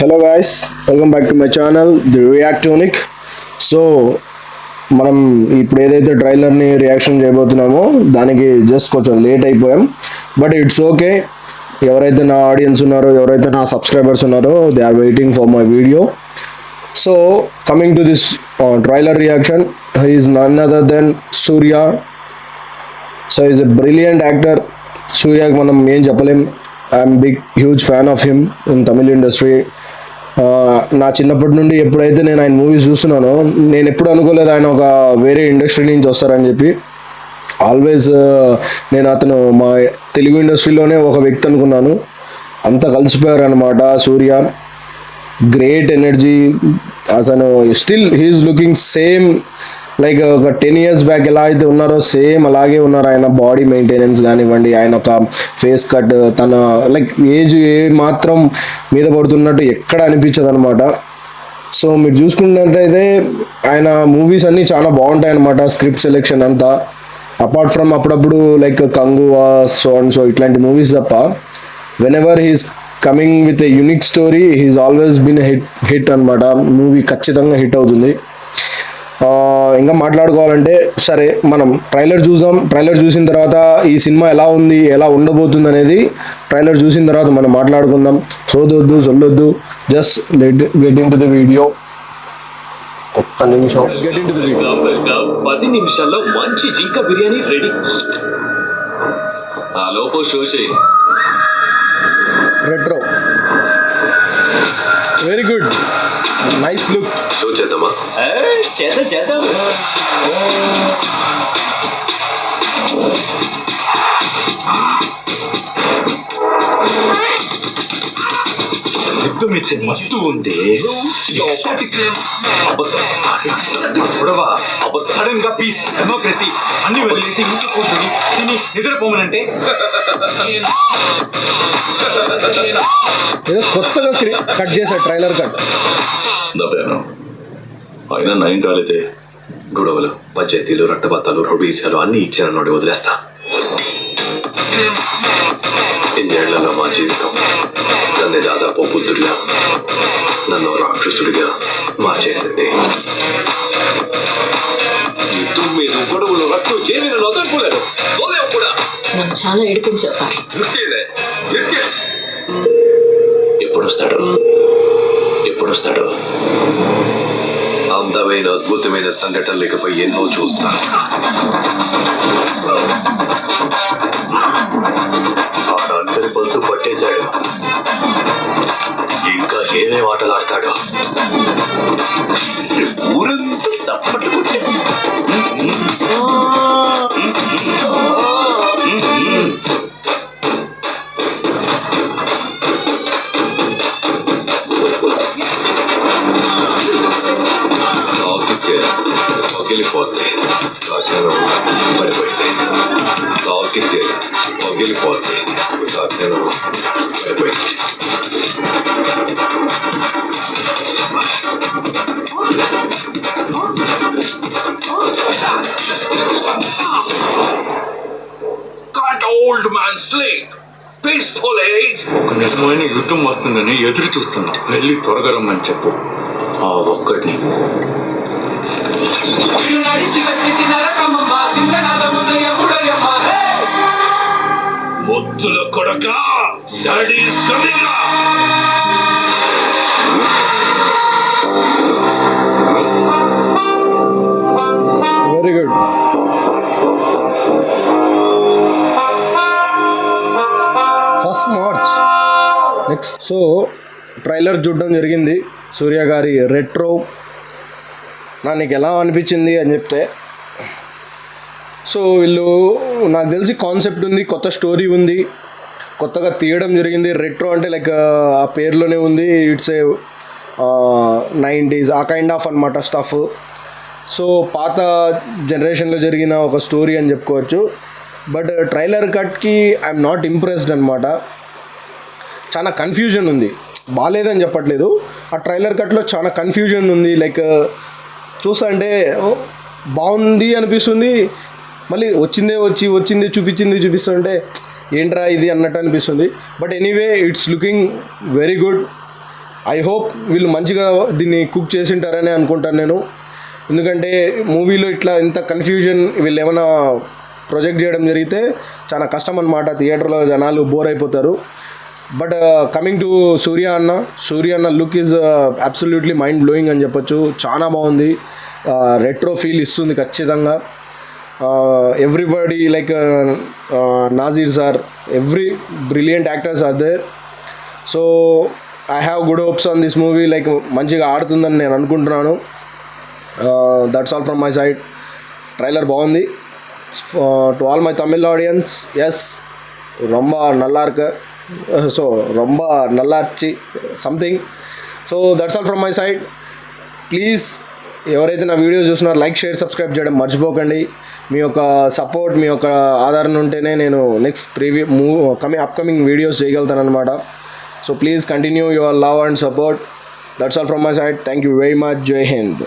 Hello guys, welcome back to my channel the Reactonic. So మనం ఇప్పుడు ఏదైతే ట్రైలర్ని reaction చేయబోతున్నామో దానికి జస్ట్ కొంచెం లేట్ అయిపోయాం, బట్ ఇట్స్ ఓకే. ఎవరైతే నా ఆడియన్స్ ఉన్నారో, ఎవరైతే నా సబ్స్క్రైబర్స్ ఉన్నారో, they are waiting for my video. So coming to this trailer reaction, he is none other than Suriya. So is a brilliant actor. సూర్యకి మనం ఏం చెప్పలేం. I'm big huge fan of him in Tamil industry. నా చిన్నప్పటి నుండి ఎప్పుడైతే నేను ఆయన మూవీస్ చూస్తున్నానో, నేను ఎప్పుడు అనుకోలేదు ఆయన ఒక వేరే ఇండస్ట్రీ నుంచి వస్తారని చెప్పి. ఆల్వేస్ నేను అతను మా తెలుగు ఇండస్ట్రీలోనే ఒక వ్యక్తి అనుకున్నాను. అంతా కలిసిపోయారు అనమాట సూర్య. Great energy. అతను still he is looking same like ఒక 10 years బ్యాక్ ఎలా అయితే ఉన్నారో సేమ్ అలాగే ఉన్నారు. ఆయన బాడీ మెయింటెనెన్స్ కానివ్వండి, ఆయన ఒక ఫేస్ కట్, తన లైక్ ఏజ్ ఏ మాత్రం మీద పడుతున్నట్టు ఎక్కడ అనిపించదు అనమాట. సో మీరు చూసుకున్నట్టయితే ఆయన మూవీస్ అన్నీ చాలా బాగుంటాయి అనమాట. స్క్రిప్ట్ సెలెక్షన్ అంతా, అపార్ట్ ఫ్రమ్ అప్పుడప్పుడు like Kanguva, so and so ఇట్లాంటి మూవీస్ తప్ప, whenever he's coming with a unique story, he's always been hit అనమాట. మూవీ ఖచ్చితంగా హిట్ అవుతుంది. ఇంకా మాట్లాడుకోవాలంటే, సరే మనం ట్రైలర్ చూద్దాం. ట్రైలర్ చూసిన తర్వాత ఈ సినిమా ఎలా ఉంది, ఎలా ఉండబోతుంది అనేది ట్రైలర్ చూసిన తర్వాత మనం మాట్లాడుకుందాం. సోదొద్దు, సొల్లొద్దు, just get into the video. ఒక్క నిమిషం. 10 నిమిషాల్లో మంచి జింక బిర్యానీ రెడీ. ఆ లోపు షో చేయి. Retro, very good, nice look. Show చేద్దామా? చేద్దాం. మిచ్చే మత్తు ఉంది. సడన్ గా పీస్, డెమోక్రసీ అన్ని వదిలేసి ఇంటి కూర్చొని తిని నిద్రపోమనంటే ఏదో కొత్తగా కట్ చేశారు ట్రైలర్ కట్. నవ్వాను. అయినా నయం కాలేదే. గొడవలు, పంచాయతీలు, రక్తపాతాలు, రౌడీజాలు అన్ని ఇచ్చానన్నాడు. వదిలేస్తా. ఇన్నేళ్లలో మా జీవితం నన్ను దాదాపు బుద్ధుడిగా, నన్ను రాక్షసుడిగా మార్చేసింది. మీద గొడవలు, రక్తం ఏమి నన్ను వదలకూడదు. వదిలేవు కూడా. నన్ను చాలా ఏడిపించావు. ఎప్పుడొస్తాడు? అందమైన అద్భుతమైన సంఘటన లేకపోయి ఎన్నో చూస్తాను. ఆడందరి పల్సు పట్టేశాడు. ఇంకా ఏమేం ఆటలు ఆడతాడు. ఊరంతా చప్పట్లు కొట్టాడు. పగిలిపోతే రాజ్యాంగం పడిపోయింది. తాకితే పగిలిపోతే రాజ్యాంగం పడిపోయింది. Can't old man sleep peacefully? ఒక నిజమైన యుద్ధం వస్తుందని ఎదురు చూస్తున్నా. వెళ్ళి త్వరగా రమ్మని చెప్పు. ఆ ఒక్కడిని ముత్తుల కొడక, daddy is coming. Very good. First March next. So trailer చూడడం జరిగింది సూర్య గారి రెట్రో. నీకు ఎలా అనిపించింది అని చెప్తే, సో వీళ్ళు నాకు తెలిసి కాన్సెప్ట్ ఉంది, కొత్త స్టోరీ ఉంది, కొత్తగా తీయడం జరిగింది. రెట్రో అంటే లైక్ ఆ పేరులోనే ఉంది, it's a 90s uh kind of అనమాట స్టఫ్. సో పాత జనరేషన్లో జరిగిన ఒక స్టోరీ అని చెప్పుకోవచ్చు. బట్ ట్రైలర్ కట్కి ఐఎమ్ నాట్ ఇంప్రెస్డ్ అనమాట. చాలా కన్ఫ్యూజన్ ఉంది. బాగాలేదని చెప్పట్లేదు, ఆ ట్రైలర్ కట్లో చాలా కన్ఫ్యూజన్ ఉంది. లైక్ చూస్తా అంటే బాగుంది అనిపిస్తుంది, మళ్ళీ వచ్చిందే చూపిస్తుంటే ఏంట్రా ఇది అన్నట్టు అనిపిస్తుంది. But anyway it's looking very good. I hope వీళ్ళు మంచిగా దీన్ని కుక్ చేసింటారని అనుకుంటాను నేను. ఎందుకంటే మూవీలో ఇట్లా ఇంత కన్ఫ్యూజన్ వీళ్ళు ఏమైనా ప్రొజెక్ట్ చేయడం జరిగితే చాలా కష్టం అనమాట. థియేటర్లో జనాలు బోర్ అయిపోతారు. బట్ కమింగ్ టు సూర్య అన్న look is absolutely mind blowing అని చెప్పొచ్చు. చాలా బాగుంది. రెట్రో ఫీల్ ఇస్తుంది ఖచ్చితంగా. Everybody like Nazeer sir, every brilliant actors are there. So I have good hopes on this movie. Like మంచిగా ఆడుతుందని నేను అనుకుంటున్నాను. That's all from my side. Trailer బాగుంది. To all my Tamil audience, yes రొంబ నల్లా ఇருக்கு. సో రొంబ నల్లార్చి something. So that's all from my side. Please ఎవరైతే నా వీడియోస్ చూస్తున్నారో లైక్, షేర్, సబ్స్క్రైబ్ చేయడం మర్చిపోకండి. మీ యొక్క సపోర్ట్, మీ యొక్క ఆదరణ ఉంటేనే నేను నెక్స్ట్ అప్కమింగ్ వీడియోస్ చేయగలుగుతాను అనమాట. So please continue your love and support. That's all from my side. Thank you very much. జై హింద్.